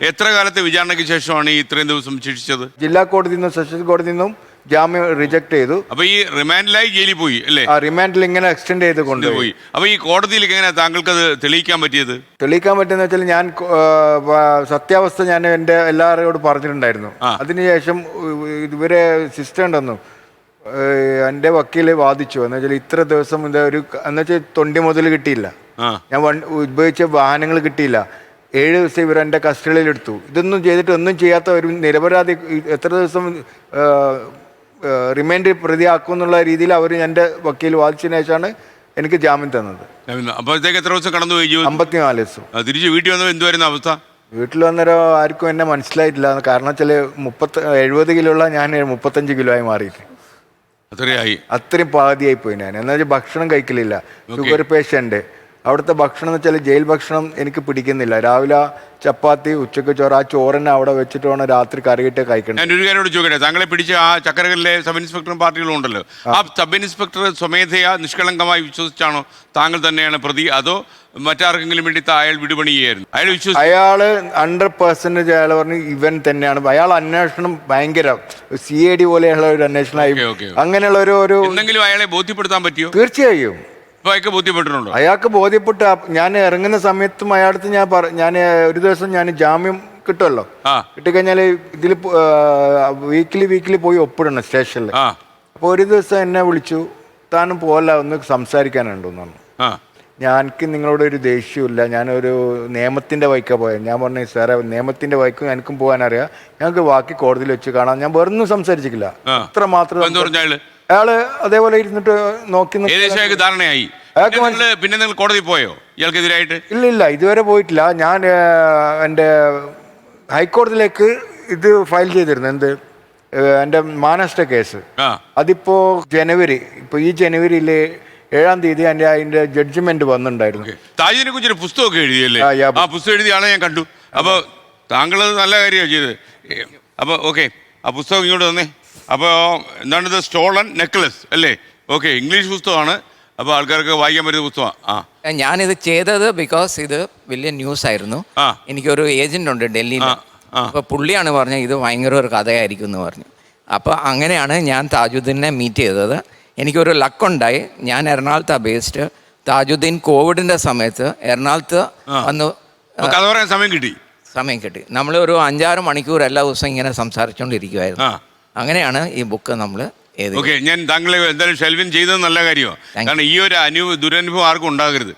എത്ര കാലത്തെ വിചാരണയ്ക്ക് ശേഷമാണ് ഈ ഇത്രയും ദിവസം ശിക്ഷിച്ചത്? ജില്ലാ കോടതിയിൽ നിന്നും സെഷൻസ് കോടതിയിൽ നിന്നും ജാമ്യം റിജക്ട് ചെയ്തു. അപ്പൊ ഈ റിമാൻഡിലായി ജയിലിൽ പോയി അല്ലേ? ആ റിമാൻഡിൽ ഇങ്ങനെ എക്സ്റ്റെൻഡ് ചെയ്ത് കൊണ്ടുപോയി. അപ്പൊ ഈ കോടതിയിൽ എങ്ങനെ താങ്കൾക്ക് അത് തെളിയിക്കാൻ പറ്റിയത്? തെളിയിക്കാൻ പറ്റുന്ന വെച്ചാൽ ഞാൻ സത്യാവസ്ഥ ഞാൻ എൻ്റെ എല്ലാവരോടും പറഞ്ഞിട്ടുണ്ടായിരുന്നു. അതിനുശേഷം ഇവരെ സിസ്റ്റം ഉണ്ടെന്നു എൻ്റെ വക്കീല് വാദിച്ചു. എന്ന് വെച്ചാൽ ഇത്ര ദിവസം ഒരു എന്ന് വെച്ചാൽ തൊണ്ടി മുതൽ കിട്ടിയില്ല, ഞാൻ ഉപയോഗിച്ച വാഹനങ്ങൾ കിട്ടിയില്ല, 7 ദിവസം ഇവർ എൻ്റെ കസ്റ്റഡിയിലെടുത്തു. ഇതൊന്നും ചെയ്തിട്ട് ഒന്നും ചെയ്യാത്ത ഒരു നിരപരാധി എത്ര ദിവസം റിമാൻഡ് പ്രതിയാക്കും എന്നുള്ള രീതിയിൽ അവർ എൻ്റെ വക്കീൽ വാദിച്ചതിന് ശേഷമാണ് എനിക്ക് ജാമ്യം തന്നത്. അപ്പോഴത്തേക്ക് എത്ര ദിവസം കടന്നു പോയി? 54 ദിവസം. തിരിച്ച് വീട്ടിൽ വന്നപ്പോൾ എന്തുവായിരുന്നു അവസ്ഥ? വീട്ടിൽ വന്നേരം ആർക്കും എന്നെ മനസ്സിലായിട്ടില്ല. കാരണം വെച്ചാൽ 70 കിലോ ഉള്ള ഞാൻ 35 കിലോ ആയി മാറിയിട്ട് അത്രയും പാതിയായി പോയി ഞാൻ. എന്താ വെച്ചാൽ ഭക്ഷണം കഴിക്കലില്ല, ഷുഗർ പേഷ്യൻ്റ്. അവിടുത്തെ ഭക്ഷണം എന്ന് വെച്ചാൽ ജയിൽ ഭക്ഷണം എനിക്ക് പിടിക്കുന്നില്ല. രാവിലെ ചപ്പാത്തി, ഉച്ചക്ക് ചോറ്, ആ ചോറിനെ അവിടെ വെച്ചിട്ട് വേണം രാത്രി കറിയിട്ട് കഴിക്കണം. ഞാൻ ഒരു കാര്യോട് ചോദിക്കട്ടെ, താങ്കളെ പിടിച്ച ആ ചക്കരകളിലെ സബ് ഇൻസ്പെക്ടറും പാർട്ടികളും ഉണ്ടല്ലോ, ആ സബ് ഇൻസ്പെക്ടർ സ്വമേധയാ നിഷ്കളങ്കമായി വിശ്വസിച്ചാണോ താങ്കൾ തന്നെയാണ് പ്രതി, അതോ മറ്റാർക്കെങ്കിലും വേണ്ടി അയാൾ വിടുപണി ചെയ്യായിരുന്നു? അയാള് 100% അയാൾ പറഞ്ഞു ഇവൻ തന്നെയാണ്. അയാൾ അന്വേഷണം ഭയങ്കര CID പോലെയുള്ള ഒരു അന്വേഷണമായി. അങ്ങനെയുള്ള ഒരു എന്തെങ്കിലും അയാളെ ബോധ്യപ്പെടുത്താൻ പറ്റിയോ? തീർച്ചയായും ബോധ്യപ്പെട്ടിട്ടുണ്ടോ? അയാൾക്ക് ബോധ്യപ്പെട്ട് ഞാൻ ഇറങ്ങുന്ന സമയത്തും അയാളടുത്ത് ഞാൻ ഒരു ദിവസം ഞാൻ ജാമ്യം കിട്ടുമല്ലോ, കിട്ടിക്കഴിഞ്ഞാൽ ഇതിൽ വീക്കിലി പോയി ഒപ്പിടണം സ്റ്റേഷനിൽ. അപ്പോൾ ഒരു ദിവസം എന്നെ വിളിച്ചു, താനും പോലെ ഒന്ന് സംസാരിക്കാനുണ്ടെന്ന് പറഞ്ഞു. എനിക്ക് നിങ്ങളോട് ഒരു ദേഷ്യമില്ല, ഞാനൊരു നിയമത്തിൻ്റെ വഴിക്കാണ് പോയത്. ഞാൻ പറഞ്ഞു സാറേ, നിയമത്തിൻ്റെ വഴിക്കും എനിക്കും പോകാനറിയാം, ഞങ്ങൾക്ക് ബാക്കി കോടതിയിൽ വെച്ച് കാണാം. ഞാൻ വേറൊന്നും സംസാരിച്ചിട്ടില്ല, അത്ര മാത്രം. അയാള് അതേപോലെ ഇരുന്നിട്ട് നോക്കി ധാരണയായി. പിന്നെ നിങ്ങൾ കോടതി പോയോ ഇയാൾക്കെതിരായിട്ട്? ഇല്ല, ഇതുവരെ പോയിട്ടില്ല. ഞാൻ എൻ്റെ ഹൈക്കോടതിയിലേക്ക് ഇത് ഫയൽ ചെയ്തിരുന്നു, എന്ത് എൻ്റെ മാനനഷ്ട കേസ്. അതിപ്പോ ഈ ജനുവരിയിൽ 7-ാം തീയതി അതിന്റെ ജഡ്ജ്മെന്റ് വന്നിട്ടുണ്ടായിരുന്നു. താജിനെ കുറിച്ചൊരു പുസ്തകമൊക്കെ എഴുതിയല്ലേ? ആ പുസ്തകം എഴുതിയ ആളെ ഞാൻ കണ്ടു. അപ്പോൾ താങ്കൾ നല്ല കാര്യമാണ് ചെയ്തത്. അപ്പോൾ ഓക്കെ, ആ പുസ്തകം ഇങ്ങോട്ട് വന്നേ. അപ്പോൾ എന്താണിത്? സ്റ്റോളൻ നെക്ലസ് അല്ലേ? ഓക്കെ, ഇംഗ്ലീഷ് പുസ്തകമാണ്. അപ്പോൾ ആൾക്കാർക്ക് വായിക്കാൻ പറ്റുന്ന പുസ്തകമാണ്. ഞാനിത് ചെയ്തത് ബിക്കോസ് ഇത് വലിയ ന്യൂസ് ആയിരുന്നു. എനിക്കൊരു ഏജന്റ് ഉണ്ട് ഡൽഹിയിൽ. അപ്പോൾ പുള്ളിയാണ് പറഞ്ഞത് ഇത് ഭയങ്കര ഒരു കഥയായിരിക്കും എന്ന് പറഞ്ഞു. അപ്പോൾ അങ്ങനെയാണ് ഞാൻ താജുദ്ദീനെ മീറ്റ് ചെയ്തത്. എനിക്കൊരു ലക്കുണ്ടായി. ഞാൻ എറണാകുളത്താണ് ബേസ്ഡ്. താജുദ്ദീൻ കോവിഡിൻ്റെ സമയത്ത് എറണാകുളത്ത് വന്ന് സമയം കിട്ടി. നമ്മൾ ഒരു 5-6 മണിക്കൂർ എല്ലാ ദിവസവും ഇങ്ങനെ സംസാരിച്ചുകൊണ്ടിരിക്കുമായിരുന്നു. അങ്ങനെയാണ് ഈ ബുക്ക് നമ്മൾ ഞാൻ താങ്കളെ എന്തായാലും ഷെൽവിൻ ചെയ്തത് നല്ല കാര്യമാണ്. കാരണം ഈ ഒരു ദുരനുഭവം ആർക്കും ഉണ്ടാകരുത്.